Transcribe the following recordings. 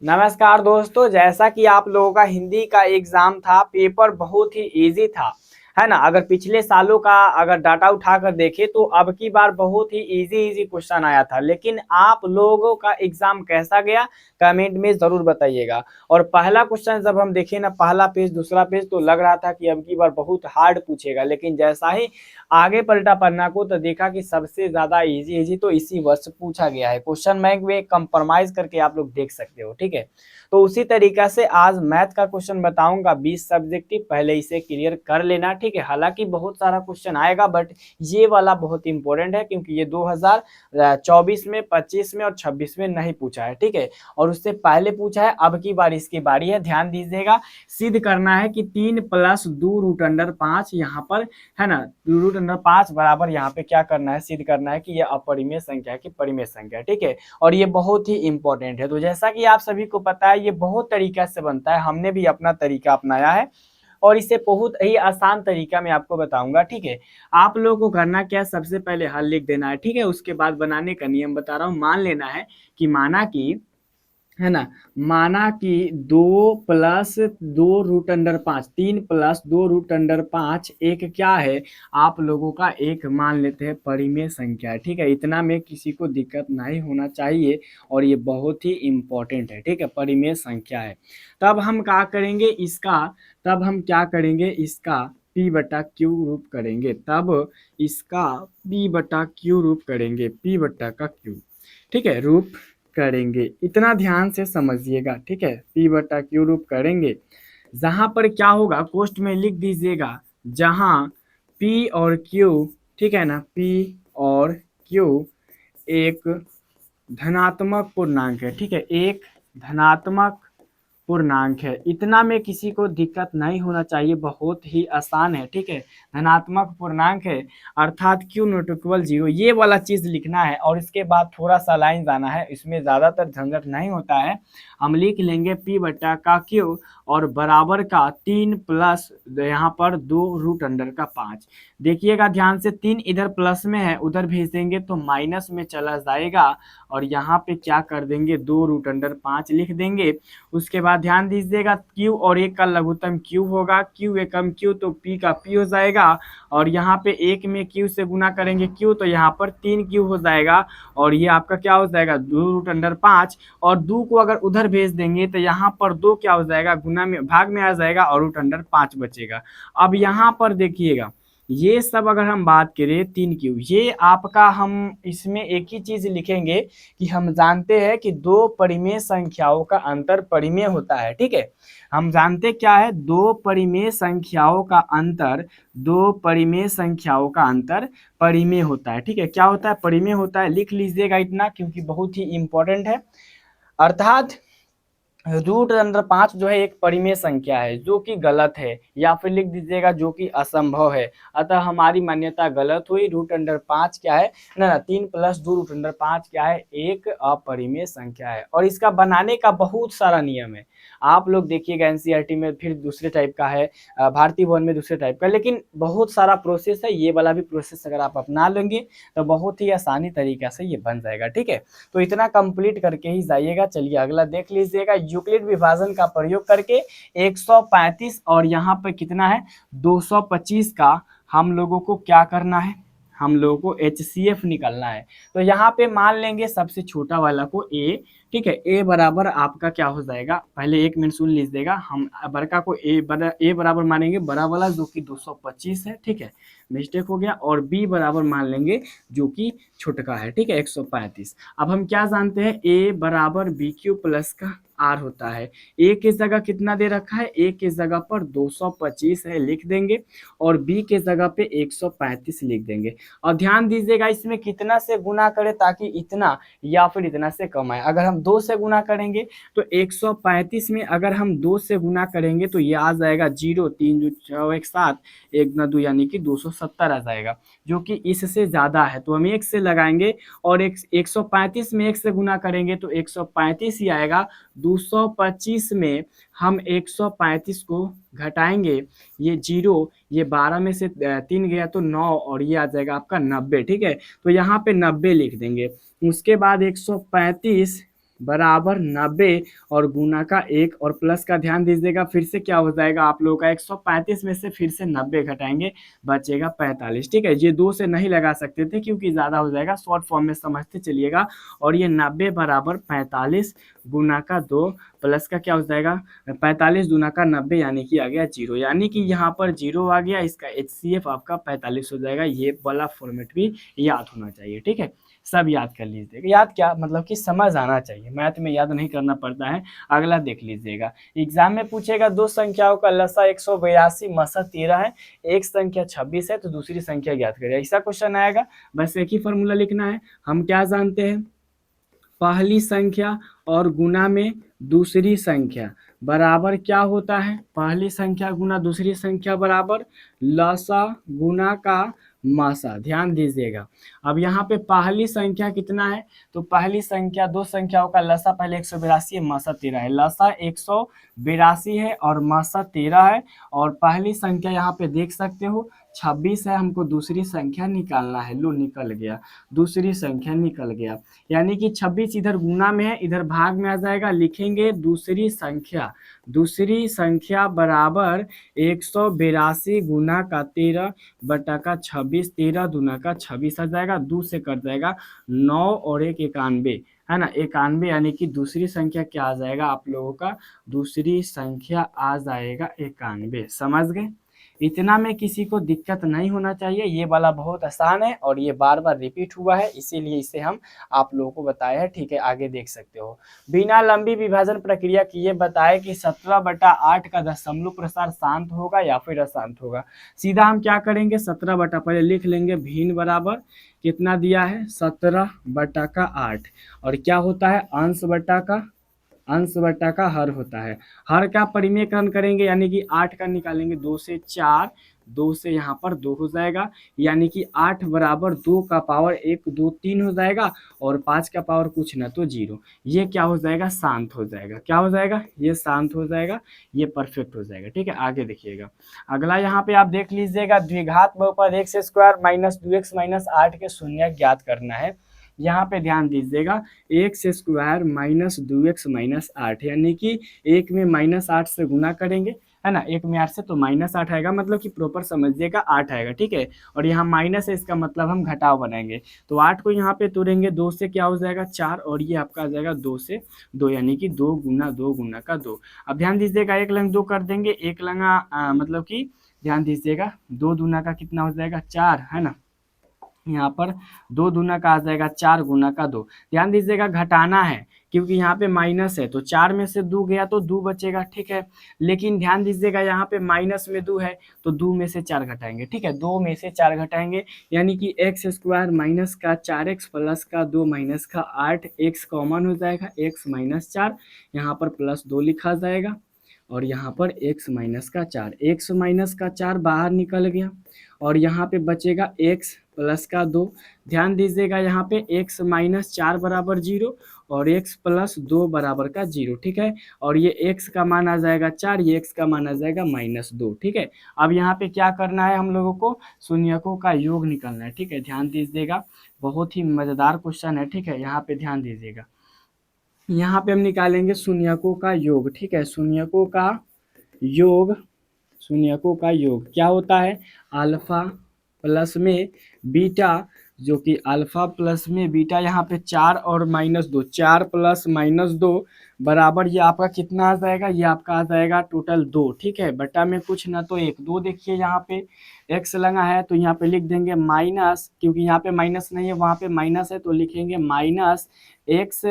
नमस्कार दोस्तों, जैसा कि आप लोगों का हिंदी का एग्जाम था, पेपर बहुत ही इजी था, है ना। अगर पिछले सालों का अगर डाटा उठाकर देखें तो अब की बार बहुत ही इजी क्वेश्चन आया था। लेकिन आप लोगों का एग्जाम कैसा गया कमेंट में जरूर बताइएगा। और पहला क्वेश्चन जब हम देखें ना, पहला पेज दूसरा पेज, तो लग रहा था कि अब की बार बहुत हार्ड पूछेगा, लेकिन जैसा ही आगे पलटा पन्ना को तो देखा कि सबसे ज्यादा इजी तो इसी वर्ष पूछा गया है। क्वेश्चन बैंक में कंप्रोमाइज करके आप लोग देख सकते हो, ठीक है। तो उसी तरीका से आज मैथ का क्वेश्चन बताऊंगा 20 सब्जेक्टिव, पहले इसे क्लियर कर लेना, ठीक है। हालांकि बहुत सारा क्वेश्चन आएगा बट ये वाला बहुत इंपॉर्टेंट है, क्योंकि ये 2024 में, 25 में और 26 में नहीं पूछा है, ठीक है। और उससे पहले पूछा है, अब की बार इसकी बारी है। ध्यान दीजिएगा, सिद्ध करना है कि 3 + 2√5 यहाँ पर, है ना, √5 बराबर यहाँ पे क्या करना है, सिद्ध करना है कि ये अपरिमेय संख्या की परिमेय संख्या, ठीक है। और ये बहुत ही इंपॉर्टेंट है। तो जैसा कि आप सभी को पता है, ये बहुत तरीका से बनता है, हमने भी अपना तरीका अपनाया है और इसे बहुत ही आसान तरीका में आपको बताऊंगा, ठीक है। आप लोगों को करना क्या है, सबसे पहले हल लिख देना है, ठीक है। उसके बाद बनाने का नियम बता रहा हूँ। मान लेना है कि माना कि, है ना, माना कि 2 + 2√5, 3 + 2√5 एक क्या है, आप लोगों का एक मान लेते हैं परिमेय संख्या है, ठीक है। इतना में किसी को दिक्कत नहीं होना चाहिए और ये बहुत ही इंपॉर्टेंट है, ठीक है, परिमेय संख्या है। तब हम क्या करेंगे इसका, तब हम क्या करेंगे इसका p/q रूप करेंगे, तब इसका p/q रूप करेंगे, p/q, ठीक है, रूप करेंगे। इतना ध्यान से समझिएगा, ठीक है। p/q रूप करेंगे, जहां पर क्या होगा कोष्ट में लिख दीजिएगा, जहां p और q, ठीक है ना, p और q एक धनात्मक पूर्णांक है, ठीक है, एक धनात्मक पूर्णांक है। इतना में किसी को दिक्कत नहीं होना चाहिए, बहुत ही आसान है, ठीक है। धनात्मक पूर्णांक है अर्थात Q ≠ 0, ये वाला चीज लिखना है। और इसके बाद थोड़ा सा लाइन जाना है, इसमें ज्यादातर झंझट नहीं होता है। हम लिख लेंगे p/q और बराबर का 3 + यहाँ पर 2√5। देखिएगा ध्यान से, 3 इधर प्लस में है, उधर भेज देंगे तो माइनस में चला जाएगा और यहाँ पे क्या कर देंगे, 2√5 लिख देंगे। उसके बाद ध्यान दीजिएगा, q और 1 का लघुत्तम q होगा, q एकम q तो p का p हो जाएगा। और यहाँ पे 1 में q से गुना करेंगे q, तो यहाँ पर 3q हो जाएगा और ये आपका क्या हो जाएगा, 2√5। और 2 को अगर उधर भेज देंगे तो यहाँ पर 2 क्या हो जाएगा, गुना में भाग में आ जाएगा और √5 बचेगा। अब यहाँ पर देखिएगा, ये सब अगर हम बात करें 3q, ये आपका, हम इसमें एक ही चीज लिखेंगे कि हम जानते हैं कि दो परिमेय संख्याओं का अंतर परिमेय होता है, ठीक है। हम जानते क्या है, दो परिमेय संख्याओं का अंतर, दो परिमेय संख्याओं का अंतर परिमेय होता है, ठीक है। क्या होता है, परिमेय होता है। लिख लीजिएगा इतना, क्योंकि बहुत ही इंपॉर्टेंट है। अर्थात √5 जो है एक परिमेय संख्या है, जो कि गलत है, या फिर लिख दीजिएगा जो कि असंभव है। अतः हमारी मान्यता गलत हुई। √5 क्या है ना, 3 + 2√5 क्या है, एक अपरिमेय संख्या है। और इसका बनाने का बहुत सारा नियम है। आप लोग देखिएगा एनसीईआरटी में फिर दूसरे टाइप का है, भारतीय भवन में दूसरे टाइप का, लेकिन बहुत सारा प्रोसेस है। ये वाला भी प्रोसेस अगर आप अपना लेंगे तो बहुत ही आसानी तरीका से ये बन जाएगा, ठीक है। तो इतना कंप्लीट करके ही जाइएगा। चलिए अगला देख लीजिएगा, यूक्लिड विभाजन का प्रयोग करके 135 और यहाँ पे कितना है 225 का हम लोगों को क्या करना है, हम लोगों को HCF निकालना है। तो यहाँ पे मान लेंगे सबसे छोटा वाला को A, ठीक है। A बराबर आपका क्या हो जाएगा, पहले 1 मिनट सुन लीजिएगा। हम बड़का को A बराबर मानेंगे, बड़ा वाला जो कि 225 है, ठीक है, मिस्टेक हो गया। और B बराबर मान लेंगे जो कि छोटका है, ठीक है, 135। अब हम क्या जानते हैं, A बराबर BQ प्लस का R होता है। A की जगह कितना दे रखा है, A की जगह पर 225 है, लिख देंगे। और B के जगह पे 135 लिख देंगे। और ध्यान दीजिएगा, इसमें कितना से गुना करें ताकि इतना या फिर इतना से कम आए। अगर हम 2 से गुना करेंगे तो 135 में अगर हम 2 से गुना करेंगे तो ये आ जाएगा 0, 3 2 6 1 7, 1 2 यानी कि 270 आ जाएगा, जो कि इससे ज्यादा है। तो हम 1 से लगाएंगे और 135 में 1 से गुना करेंगे तो 135 ही आएगा। 225 में हम 135 को घटाएंगे, ये 0, ये 12 में से 3 गया तो 9 और ये आ जाएगा आपका 90, ठीक है। तो यहाँ पे 90 लिख देंगे। उसके बाद 135 बराबर 90 और गुना का 1 और प्लस का ध्यान दीजिएगा, फिर से क्या हो जाएगा आप लोगों का 135 में से फिर से 90 घटाएंगे, बचेगा 45। ठीक है, ये 2 से नहीं लगा सकते थे क्योंकि ज़्यादा हो जाएगा, शॉर्ट फॉर्म में समझते चलिएगा। और ये 90 बराबर 45 गुना का 2 प्लस का क्या हो जाएगा 45 गुना का 90 यानी कि आ गया 0, यानी कि यहाँ पर 0 आ गया, इसका HCF आपका 45 हो जाएगा। ये वाला फॉर्मेट भी याद होना चाहिए। ठीक है, सब याद कर लीजिएगा। याद क्या मतलब कि समझ आना चाहिए, मैथ में याद नहीं करना पड़ता है। अगला देख लीजिएगा, एग्जाम में पूछेगा दो संख्याओं का लसा 182 मसा 13 है, एक संख्या 26 है तो दूसरी संख्या ज्ञात करें। ऐसा क्वेश्चन आएगा, बस एक ही फॉर्मूला लिखना है। हम क्या जानते हैं, पहली संख्या और गुना में दूसरी संख्या बराबर क्या होता है, पहली संख्या गुना दूसरी संख्या बराबर लसा गुना का मासा। ध्यान दीजिएगा, अब यहाँ पे पहली संख्या कितना है, तो पहली संख्या दो संख्याओं का लसा पहले 182 है, मासा 13 है। लसा 182 है और मासा 13 है। और पहली संख्या यहाँ पे देख सकते हो 26 है, हमको दूसरी संख्या निकालना है। लो निकल गया, दूसरी संख्या निकल गया, यानी कि 26 इधर गुना में है, इधर भाग में आ जाएगा। लिखेंगे दूसरी संख्या बराबर 182 गुना का 13 बटा का 26, 13 दूना का 26 आ जाएगा, 2 से कट जाएगा 9 और 1 91 है ना, 91, यानी कि दूसरी संख्या क्या आ जाएगा आप लोगों का, दूसरी संख्या आ जाएगा 91। समझ गए, इतना में किसी को दिक्कत नहीं होना चाहिए। ये वाला बहुत आसान है और ये बार बार रिपीट हुआ है, इसीलिए इसे हम आप लोगों को बताए हैं। ठीक है, आगे देख सकते हो, बिना लंबी विभाजन प्रक्रिया किए बताए कि 17/8 का दशमलव प्रसार शांत होगा या फिर अशांत होगा। सीधा हम क्या करेंगे, 17 पहले लिख लेंगे, भिन्न बराबर कितना दिया है 17/8 और क्या होता है अंश बटा का हर होता है। हर का परिमेयकरण करेंगे यानी कि 8 का निकालेंगे, 2 से 4, 2 से यहाँ पर 2 हो जाएगा, यानी कि 8 बराबर 2 का पावर 1 2 3 हो जाएगा और 5 का पावर कुछ ना तो 0। ये क्या हो जाएगा, शांत हो जाएगा। क्या हो जाएगा, ये शांत हो जाएगा, ये परफेक्ट हो जाएगा। ठीक है, आगे देखिएगा, अगला यहाँ पे आप देख लीजिएगा, द्विघात बहुपद x square minus 2x minus 8 के शून्य ज्ञात करना है। यहाँ पे ध्यान दीजिएगा, x square minus 2x minus 8, यानी कि एक में -8 से गुना करेंगे, है ना, एक में 8 से तो -8 आएगा, मतलब कि प्रॉपर समझिएगा 8 आएगा। ठीक है, और यहाँ माइनस है, इसका मतलब हम घटाव बनाएंगे, तो 8 को यहाँ पे तोड़ेंगे, 2 से क्या हो जाएगा 4 और ये आपका आ जाएगा 2 से 2, यानी कि 2 गुना का 2। अब ध्यान दीजिएगा, एक लंग 2 कर देंगे, एक लंगा मतलब कि ध्यान दीजिएगा 2 दूना का कितना हो जाएगा 4, है ना, यहाँ पर 2 दूना का आ जाएगा 4 गुना का 2। ध्यान दीजिएगा, घटाना है क्योंकि यहाँ पे माइनस है, तो 4 में से 2 गया तो 2 बचेगा। ठीक है, लेकिन ध्यान दीजिएगा यहाँ पे माइनस में 2 है तो 2 में से 4 घटाएंगे। ठीक है, 2 में से 4 घटाएंगे, यानी कि एक्स स्क्वायर माइनस का 4x प्लस का 2 माइनस का 8, x कॉमन हो जाएगा, x माइनस 4, यहाँ पर प्लस 2 लिखा जाएगा और यहाँ पर x माइनस का 4, x माइनस का 4 बाहर निकल गया और यहाँ पे बचेगा x प्लस का 2। ध्यान दीजिएगा, यहाँ पे x माइनस 4 बराबर 0 और x प्लस 2 बराबर का 0। ठीक है, और ये x का मान आ जाएगा 4, ये x का मान आ जाएगा -2। ठीक है, अब यहाँ पे क्या करना है, हम लोगों को शून्यकों का योग निकालना है। ठीक है, ध्यान दीजिएगा, बहुत ही मज़ेदार क्वेश्चन है। ठीक है, यहाँ पे ध्यान दीजिएगा, यहाँ पे हम निकालेंगे शून्यकों का योग। ठीक है, शून्यकों का योग क्या होता है, अल्फा प्लस में बीटा, जो कि अल्फा प्लस में बीटा, यहाँ पे 4 और -2, 4 प्लस -2 बराबर ये आपका कितना आ जाएगा, ये आपका आ जाएगा टोटल 2। ठीक है, बटा में कुछ ना तो 1, 2 देखिए यहाँ पे x लगा है तो यहाँ पे लिख देंगे माइनस, क्योंकि यहाँ पे माइनस नहीं है वहाँ पे माइनस है तो लिखेंगे माइनस x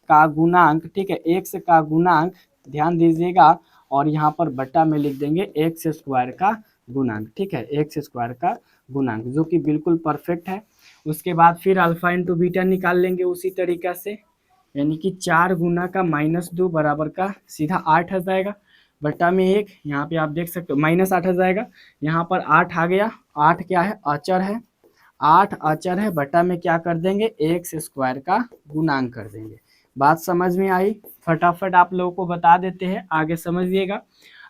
का गुणांक। ठीक है, x का गुणांक, ध्यान दीजिएगा, और यहाँ पर बटा में लिख देंगे एक्स स्क्वायर का गुणांक। ठीक है, एक्स स्क्वायर का गुणांक, जो कि बिल्कुल परफेक्ट है। उसके बाद फिर अल्फा इंटू बीटा निकाल लेंगे उसी तरीका से, यानी कि 4 गुना का -2 बराबर का सीधा 8 आ जाएगा, बटा में 1, यहाँ पे आप देख सकते हो -8 आ जाएगा, यहाँ पर 8 आ गया, 8 क्या है अचर है, 8 अचर है, बटा में क्या कर देंगे एक्स स्क्वायर का गुणांक कर देंगे। बात समझ में आई, फटाफट आप लोगों को बता देते हैं, आगे समझिएगा।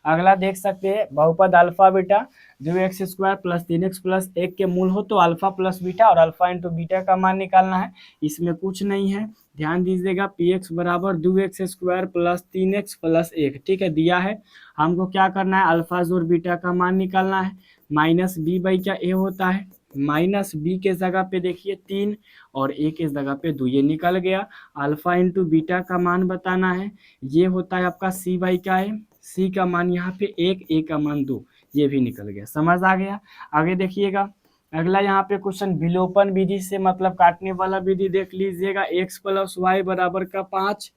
अगला देख सकते हैं बहुपद alpha beta 2x² plus 3x plus 1 के मूल हो तो अल्फा प्लस बीटा और अल्फा इंटू बीटा का मान निकालना है। इसमें कुछ नहीं है, ध्यान दीजिएगा px बराबर 2x² प्लस 3x प्लस 1, ठीक है, दिया है। हमको क्या करना है, अल्फा जोड़ बीटा का मान निकालना है। माइनस बी बाई क्या ए होता है, माइनस बी के जगह पे देखिए 3 और ए के जगह पे 2, ये निकल गया। अल्फा इंटू बीटा का मान बताना है, ये होता है आपका सी बाई क्या है, सी का मान यहाँ पे 1, ए का मान 2, ये भी निकल गया। समझ आ गया। आगे देखिएगा अगला यहाँ पे क्वेश्चन विलोपन विधि से मतलब काटने वाला विधि देख लीजिएगा। x प्लस वाई बराबर का 5,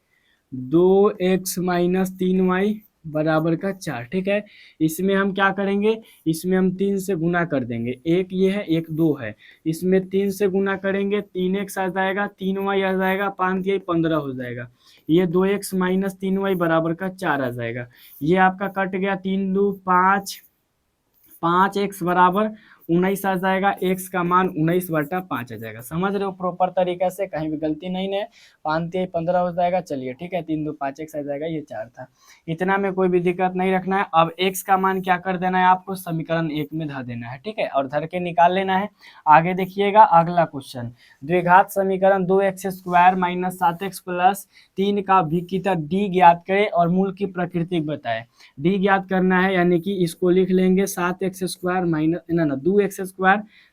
2x माइनस 3y बराबर का 4, ठीक है। इसमें हम क्या करेंगे, इसमें हम 3 से गुना कर देंगे, एक ये है एक 2 है, इसमें 3 से गुना करेंगे 3x आ जाएगा, 3y आ जाएगा, 5 ये 15 हो जाएगा। ये 2x माइनस 3y बराबर का 4 आ जाएगा। ये आपका कट गया, 3 2 5, 5x बराबर 19 आ जाएगा, x का मान 19/5 आ जाएगा। समझ रहे हो प्रॉपर तरीके से, कहीं भी गलती नहीं है। 5 3 15 हो जाएगा, चलिए ठीक है, 3 2 5x आ जाएगा, ये 4 था। इतना में कोई भी दिक्कत नहीं रखना है। अब x का मान क्या कर देना है, आपको समीकरण 1 में धर देना है, ठीक है, और धर के निकाल लेना है। आगे देखिएगा अगला क्वेश्चन, द्विघात समीकरण 2x² माइनस 7x प्लस 3 का विकितर d ज्ञात करें और मूल की प्रकृति बताएं। डी ज्ञात करना है, यानी कि इसको लिख लेंगे 7x² माइनस ना 2x²,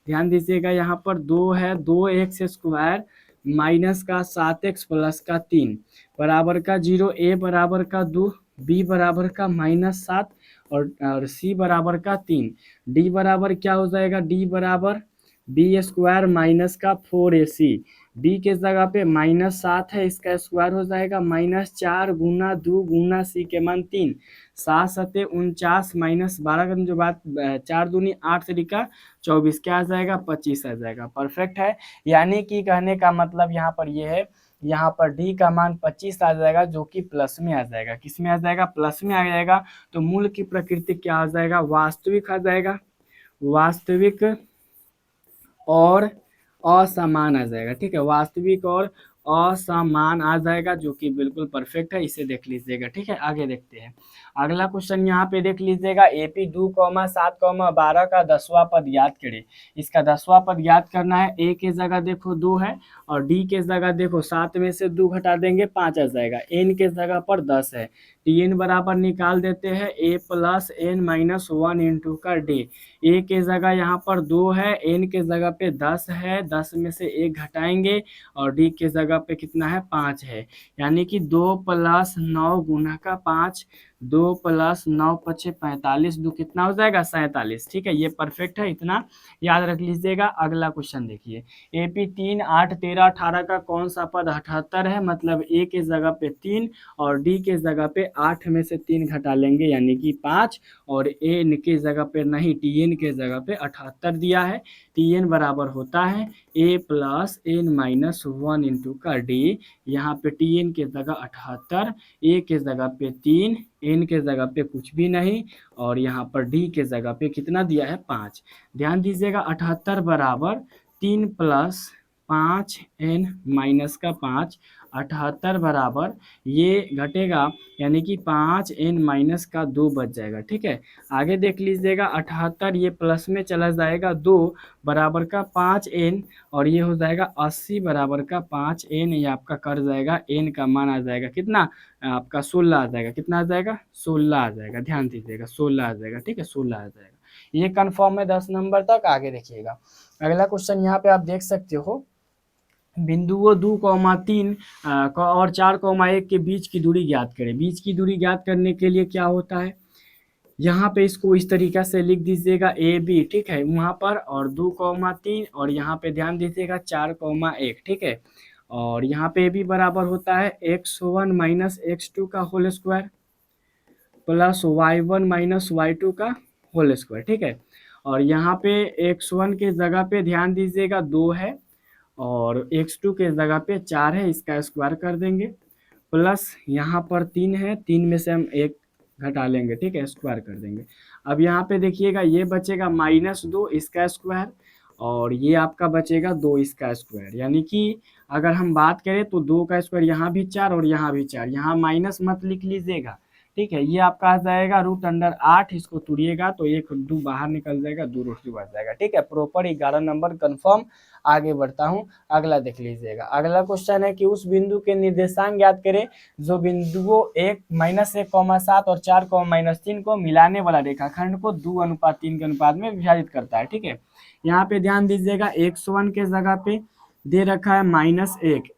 ध्यान दीजिएगा यहाँ पर 2 है, 2x² माइनस का 7x प्लस का 3 बराबर का 0, ए बराबर का 2, बी बराबर का -7 और सी बराबर का 3। डी बराबर क्या हो जाएगा, डी बराबर b² माइनस का 4ac, बी के जगह पे -7 है, इसका स्क्वायर हो जाएगा -4 गुना 2 गुना सी के मान 3, 7 सते 49 माइनस 12 का जो बात 4 दूनी 8 तरीका 24, क्या आ जाएगा 25 आ जाएगा। परफेक्ट है। यानी कि कहने का मतलब यहाँ पर ये है, यहाँ पर डी का मान 25 आ जाएगा, जो कि प्लस में आ जाएगा। किस में आ जाएगा, प्लस में आ जाएगा। तो मूल की प्रकृति क्या आ जाएगा, वास्तविक आ जाएगा, वास्तविक और असमान आ जाएगा, ठीक है, वास्तविक और असमान आ जाएगा, जो कि बिल्कुल परफेक्ट है। इसे देख लीजिएगा, ठीक है। आगे देखते हैं अगला क्वेश्चन, यहाँ पे देख लीजिएगा AP 2,7,12 का 10वां पद याद करें। इसका 10वां पद याद करना है। ए के जगह देखो 2 है और डी के जगह देखो 7 में से 2 घटा देंगे 5 आ जाएगा, एन के जगह पर 10 है, टीएन बराबर निकाल देते हैं a plus n minus 1 into का डी। ए के जगह यहाँ पर 2 है, एन के जगह पे 10 है, 10 में से 1 घटाएंगे और डी के जगह पे कितना है 5 है, यानी कि 2 प्लस 9 गुना का 5, 2 प्लस 9 पचे 45, 2 कितना हो जाएगा 47, ठीक है, ये परफेक्ट है, इतना याद रख लीजिएगा। अगला क्वेश्चन देखिए, AP 3 8 13 18 का कौन सा पद 78 है, मतलब ए के जगह पे 3 और डी के जगह पे 8 में से 3 घटा लेंगे यानी कि 5 और एन के जगह पे नहीं, टीएन के जगह पे 78 दिया है। टीएन बराबर होता है ए प्लस एन माइनस 1 इंटू का डी, यहाँ पे टीएन के जगह 78, ए के जगह पे 3, एन के जगह पे कुछ भी नहीं और यहाँ पर डी के जगह पे कितना दिया है 5। ध्यान दीजिएगा 78 बराबर 3 प्लस 5 एन माइनस का 5, 78 बराबर ये घटेगा यानी कि 5 एन माइनस का 2 बच जाएगा, ठीक है। आगे देख लीजिएगा 78 ये प्लस में चला जाएगा 2 बराबर का 5 एन और ये हो जाएगा 80 बराबर का 5 एन, ये आपका कर जाएगा, एन का मान आ जाएगा कितना आपका 16 आ जाएगा, कितना आ जाएगा 16 आ जाएगा, ध्यान दीजिएगा 16 आ जाएगा, ठीक है 16 आ जाएगा। ये कंफर्म है 10 नंबर तक। आगे देखिएगा अगला क्वेश्चन, यहाँ पे आप देख सकते हो बिंदुओं 2,3 और 4,1 के बीच की दूरी ज्ञात करें। बीच की दूरी ज्ञात करने के लिए क्या होता है, यहाँ पे इसको इस तरीका से लिख दीजिएगा ए बी, ठीक है, वहाँ पर और 2,3 और यहाँ पे ध्यान दीजिएगा 4,1, ठीक है, और यहाँ पे भी बराबर होता है x1 माइनस x2 का whole square plus y1 minus y2 का होल स्क्वायर, ठीक है। और यहाँ पे x1 के जगह पे ध्यान दीजिएगा 2 है और x2 के जगह पे 4 है, इसका स्क्वायर कर देंगे, प्लस यहाँ पर 3 है, 3 में से हम 1 घटा लेंगे, ठीक है, स्क्वायर कर देंगे। अब यहाँ पे देखिएगा ये बचेगा -2 इसका स्क्वायर और ये आपका बचेगा 2 इसका स्क्वायर, यानी कि अगर हम बात करें तो 2 का स्क्वायर यहाँ भी 4 और यहाँ भी 4, यहाँ माइनस मत लिख लीजिएगा, ठीक है। ये आपका आ जाएगा √8, इसको तोड़िएगा तो एक 2 बाहर निकल जाएगा, 2 रोटी बच जाएगा, ठीक है। Proper 11 number confirm. आगे बढ़ता हूँ, अगला देख लीजिएगा। अगला क्वेश्चन है कि उस बिंदु के निर्देशांक ज्ञात करें जो बिंदुओं 1 -1,7 और 4, -3 को मिलाने वाला रेखाखंड को 2:3 के अनुपात में विभाजित करता है, ठीक है। यहाँ पे ध्यान दीजिएगा, x1 के जगह पे दे रखा है -1,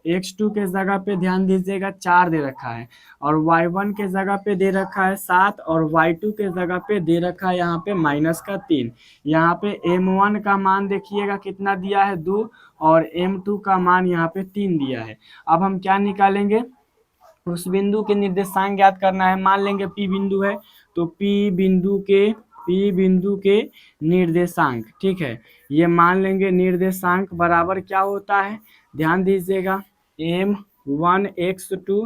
x2 के जगह पे ध्यान दीजिएगा 4 दे रखा है, और y1 के जगह पे दे रखा है 7, और y2 के जगह पे दे रखा है यहाँ पे -3। यहाँ पे m1 का मान देखिएगा कितना दिया है 2, और m2 का मान यहाँ पे 3 दिया है। अब हम क्या निकालेंगे, उस बिंदु के निर्देशांक ज्ञात करना है। मान लेंगे P बिंदु है तो P बिंदु के निर्देशांक, ठीक है। ये मान लेंगे निर्देशांक बराबर क्या होता है, ध्यान दीजिएगा, m1 x2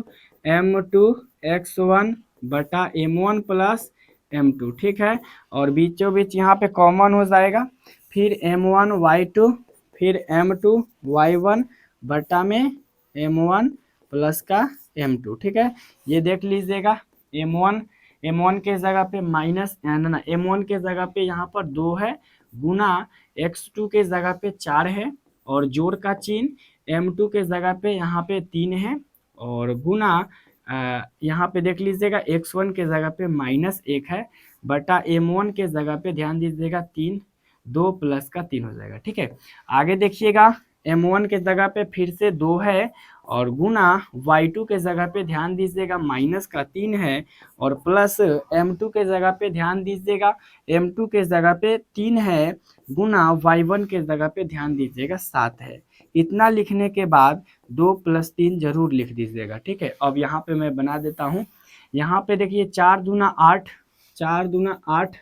m2 x1 बटा m1 प्लस m2, ठीक है। और बीचों बीच यहाँ पे कॉमन हो जाएगा, फिर m1 y2 फिर m2 y1 बटा में m1 प्लस का m2, ठीक है। ये देख लीजिएगा, m1 के जगह पे m1 के जगह पे यहाँ पर 2 है, गुना x2 के जगह पे 4 है, और जोड़ का चिन्ह m2 के जगह पे यहाँ पे 3 है, और गुना यहाँ पे देख लीजिएगा x1 के जगह पे -1 है, बटा m1 के जगह पे ध्यान दीजिएगा 3, 2 प्लस का 3 हो जाएगा, ठीक है। आगे देखिएगा, m1 के जगह पे फिर से 2 है, और गुना y2 के जगह पे ध्यान दीजिएगा -3 है, और प्लस m2 के जगह पे ध्यान दीजिएगा m2 के जगह पे 3 है, गुना y1 के जगह पे ध्यान दीजिएगा 7 है। इतना लिखने के बाद 2 + 3 जरूर लिख दीजिएगा, ठीक है। अब यहाँ पे मैं बना देता हूँ। यहाँ पे देखिए 4 दूना 8, 4 दूना 8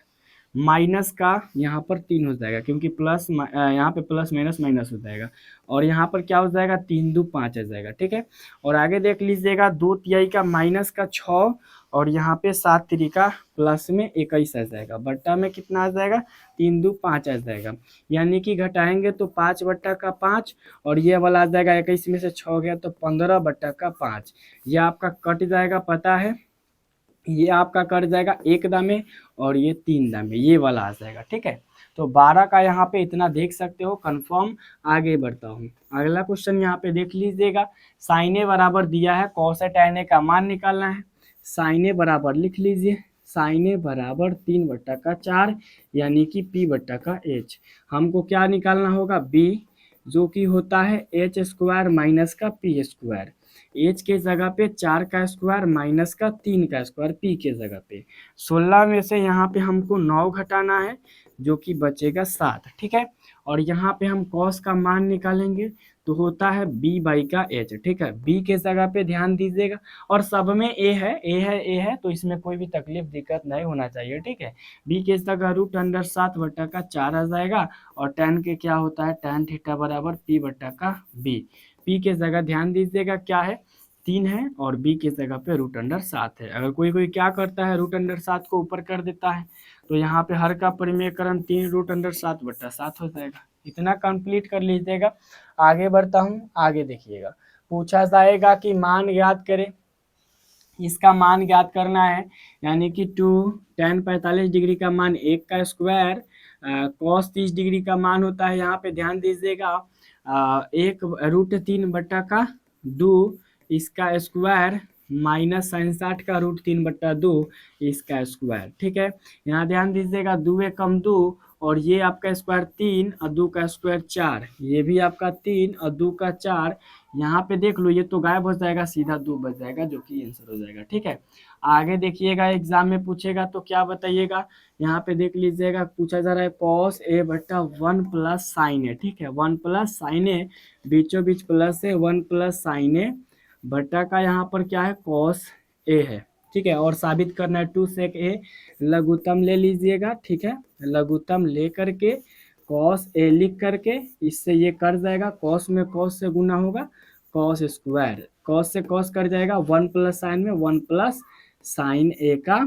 माइनस का यहाँ पर 3 हो जाएगा, क्योंकि प्लस यहाँ पे प्लस माइनस माइनस हो जाएगा, और यहाँ पर क्या हो जाएगा 3 2 5 आ जाएगा, ठीक है। और आगे देख लीजिएगा 2 तिहाई का माइनस का 6, और यहाँ पे 7 तिरिका प्लस में 21 आ जाएगा, बट्टा में कितना आ जाएगा 3 2 5 आ जाएगा, यानी कि घटाएंगे तो 5 बट्टा का 5, और ये वाला आ जाएगा 21 में से 6 गया तो 15 बट्टा का 5। ये आपका कट जाएगा, पता है, ये आपका कट जाएगा 1 दामे, और ये 3 दामे, ये वाला आ जाएगा, ठीक है। तो 12 का यहाँ पे इतना देख सकते हो कंफर्म। आगे बढ़ता हूँ, अगला क्वेश्चन यहाँ पे देख लीजिएगा। साइन ए बराबर दिया है, कॉस ए tan ए का मान निकालना है। साइन ए बराबर लिख लीजिए, साइन ए बराबर 3 बट्टा का 4, यानी कि P बट्टा का H। हमको क्या निकालना होगा, B, जो कि होता है h² माइनस का P²। h के जगह पे 4 का स्क्वायर माइनस का 3 का स्क्वायर, P के जगह पे 16 में से यहाँ पे हमको 9 घटाना है, जो कि बचेगा 7, ठीक है। और यहाँ पे हम कॉस का मान निकालेंगे तो होता है B/H, ठीक है। B के जगह पे ध्यान दीजिएगा, और सब में A है, तो इसमें कोई भी तकलीफ दिक्कत नहीं होना चाहिए, ठीक है। B के जगह √7 बट्टा का 4 आ जाएगा, और tan के क्या होता है tan थीटा बराबर P बट्टा का B। P के जगह ध्यान दीजिएगा क्या है 3 है, और B के जगह पे √7 है। अगर कोई क्या करता है √7 को ऊपर कर देता है, तो यहाँ पे हर का परिमेयकरण 3 √7 बट्टा 7 हो जाएगा। इतना कंप्लीट कर लीजिएगा। आगे बढ़ता हूँ, आगे देखिएगा, पूछा जाएगा कि मान ज्ञात करें। इसका मान ज्ञात करना है, यानी कि 2 tan 45 डिग्री का मान 1 का स्क्वायर, cos 30 डिग्री का मान होता है, यहाँ पे ध्यान दीजिएगा 1 √3 बट्टा का 2 इसका स्क्वायर, माइनस sin 60 का √3 बट्टा 2 इसका स्क्वायर, ठीक है। यहाँ ध्यान दीजिएगा 2 एकम 2, और ये आपका स्क्वायर 3 और 2 का स्क्वायर 4, ये भी आपका 3 और 2 का 4। यहाँ पे देख लो ये तो गायब हो जाएगा, सीधा 2 बच जाएगा, जो कि आंसर हो जाएगा, ठीक है। आगे देखिएगा, एग्जाम में पूछेगा तो क्या बताइएगा। यहाँ पे देख लीजिएगा, पूछा जा रहा है cos a बट्टा 1 + sin a, ठीक है। 1 + sin a, बीचों बीच प्लस है, 1 + sin a बट्टा का यहाँ पर क्या है cos a है, ठीक है। और साबित करना है 2 sec a, लघुत्तम ले लीजिएगा, ठीक है। लघुत्तम ले करके cos a लिख करके इससे ये कट जाएगा, cos में cos से गुना होगा, cos स्क्वायर, cos से cos कट जाएगा, 1 + sin में 1 + sin a का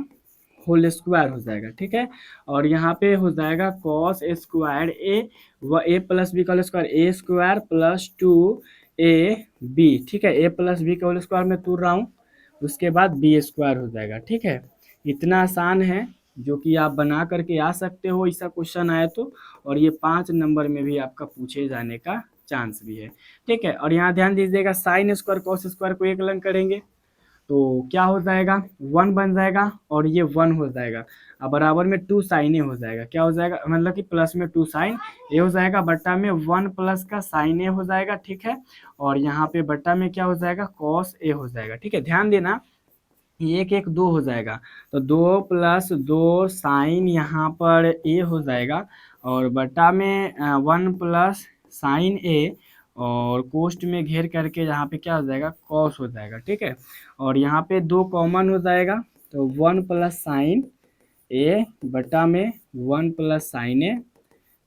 होल स्क्वायर हो जाएगा, ठीक है। और यहाँ पे हो जाएगा cos स्क्वायर a व a + b का होल स्क्वायर, a² + 2ab, ठीक है। a + b का होल स्क्वायर में तोड़ रहा हूँ, उसके बाद b² हो जाएगा, ठीक है। इतना आसान है जो कि आप बना करके आ सकते हो ऐसा क्वेश्चन आए तो, और ये 5 नंबर में भी आपका पूछे जाने का चांस भी है। ठीक है, और यहाँ ध्यान दीजिएगा साइन स्क्वायर कॉस स्क्वायर को एक लंग करेंगे तो क्या हो जाएगा, 1 बन जाएगा और ये 1 हो जाएगा। अब बराबर में 2 साइन ए हो जाएगा, क्या हो जाएगा, मतलब कि प्लस में 2 साइन ए हो जाएगा, बट्टा में 1 प्लस का साइन ए हो जाएगा। ठीक है, और यहाँ पे बट्टा में क्या हो जाएगा, कॉस ए हो जाएगा। ठीक है, ध्यान देना, ये एक एक दो हो जाएगा, तो 2 प्लस 2 साइन यहाँ पर ए हो जाएगा, और बटा में 1 प्लस साइन ए, और कोष्ट में घेर करके यहाँ पे क्या हो जाएगा, कॉस हो जाएगा। ठीक है, और यहाँ पे 2 कॉमन हो जाएगा, तो 1 प्लस साइन ए बटा में 1 प्लस साइन ए,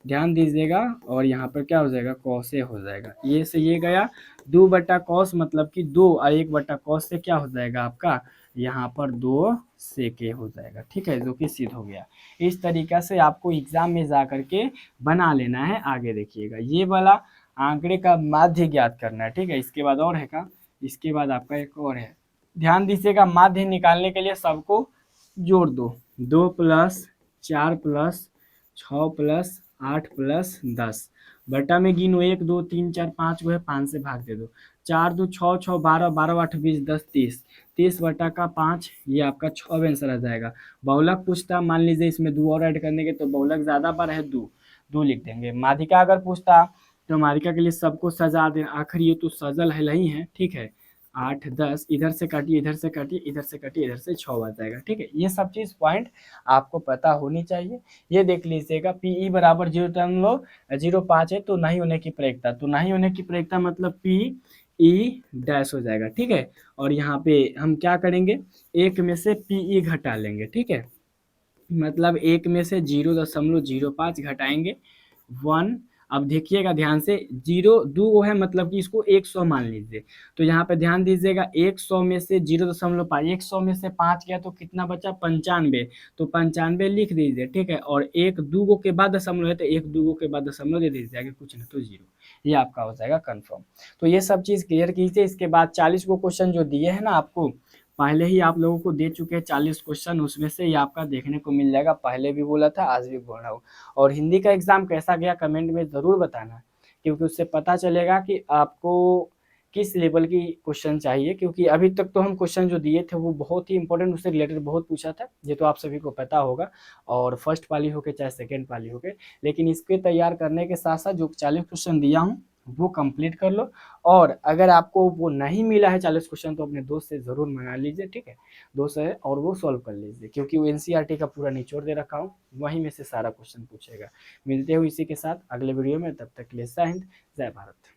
ध्यान दीजिएगा, और यहाँ पर क्या हो जाएगा, कॉस ए हो जाएगा। ये से ये गया, 2 बटा कॉस मतलब कि 2, और 1 बटा कॉस से क्या हो जाएगा आपका, यहाँ पर 2 सेक ए हो जाएगा। ठीक है, जो कि सिद्ध हो गया। इस तरीका से आपको एग्जाम में जा करके बना लेना है। आगे देखिएगा, ये वाला आंकड़े का माध्य ज्ञात करना है। ठीक है, इसके बाद और है का, इसके बाद आपका एक और है, ध्यान दीजिएगा, माध्य निकालने के लिए सबको जोड़ दो, 2 प्लस 4 प्लस 6 प्लस 8 प्लस 10, बटा में गिनो 1 2 3 4 5 को है, 5 से भाग दे दो, 4 2 6 6 12 12 8 20 10 30, 30 बटा का 5, ये आपका 6 आंसर आ जाएगा। बहुलक पूछता, मान लीजिए इसमें 2 और ऐड करने के, तो बहुलक ज़्यादा बार है, 2 2 लिख देंगे। माध्यिका अगर पूछता तो माध्यिका के लिए सबको सजा देना, आखिर ये तो सजल है नहीं है। ठीक है, 8 10, इधर से काटिए इधर से काटिए इधर से काटिए इधर से 6 आ जाएगा। ठीक है, ये सब चीज़ पॉइंट आपको पता होनी चाहिए। ये देख लीजिएगा, पीई बराबर 0.05 है, तो नहीं होने की प्रयोगता, तो नहीं होने की प्रयोगता मतलब पी ई डैश हो जाएगा। ठीक है, और यहाँ पे हम क्या करेंगे, एक में से पीई घटा लेंगे। ठीक है, मतलब एक में से 0.05 घटाएंगे 1। अब देखिएगा ध्यान से, 0 है मतलब कि इसको 100 मान लीजिए, तो यहाँ पे ध्यान दीजिएगा, 100 में से 0.5, 100 में से 5 गया तो कितना बचा, 95, तो 95 लिख दीजिए। ठीक है, और एक दूगो के बाद दशमलव है, तो एक दूगो के बाद दशमलव दे दीजिए, आगे कुछ नहीं तो 0, ये आपका हो जाएगा कन्फर्म। तो ये सब चीज़ क्लियर कीजिए। इसके बाद 40 को क्वेश्चन जो दिए हैं ना आपको, पहले ही आप लोगों को दे चुके हैं 40 क्वेश्चन, उसमें से ये आपका देखने को मिल जाएगा, पहले भी बोला था आज भी बोल रहा हूँ। और हिंदी का एग्जाम कैसा गया कमेंट में ज़रूर बताना, क्योंकि उससे पता चलेगा कि आपको किस लेवल की क्वेश्चन चाहिए, क्योंकि अभी तक तो हम क्वेश्चन जो दिए थे वो बहुत ही इंपॉर्टेंट, उससे रिलेटेड बहुत पूछा था, ये तो आप सभी को पता होगा, और फर्स्ट पाली हो के चाहे सेकेंड पाली हो के, लेकिन इसके तैयार करने के साथ साथ जो 40 क्वेश्चन दिया हूँ वो कंप्लीट कर लो। और अगर आपको वो नहीं मिला है 40 क्वेश्चन, तो अपने दोस्त से ज़रूर मंगा लीजिए। ठीक है, दोस्त है और वो सॉल्व कर लीजिए, क्योंकि वो एनसीईआरटी का पूरा निचोड़ दे रखा हूँ, वहीं में से सारा क्वेश्चन पूछेगा। मिलते हो इसी के साथ अगले वीडियो में, तब तक के लिए जय हिंद, जय भारत।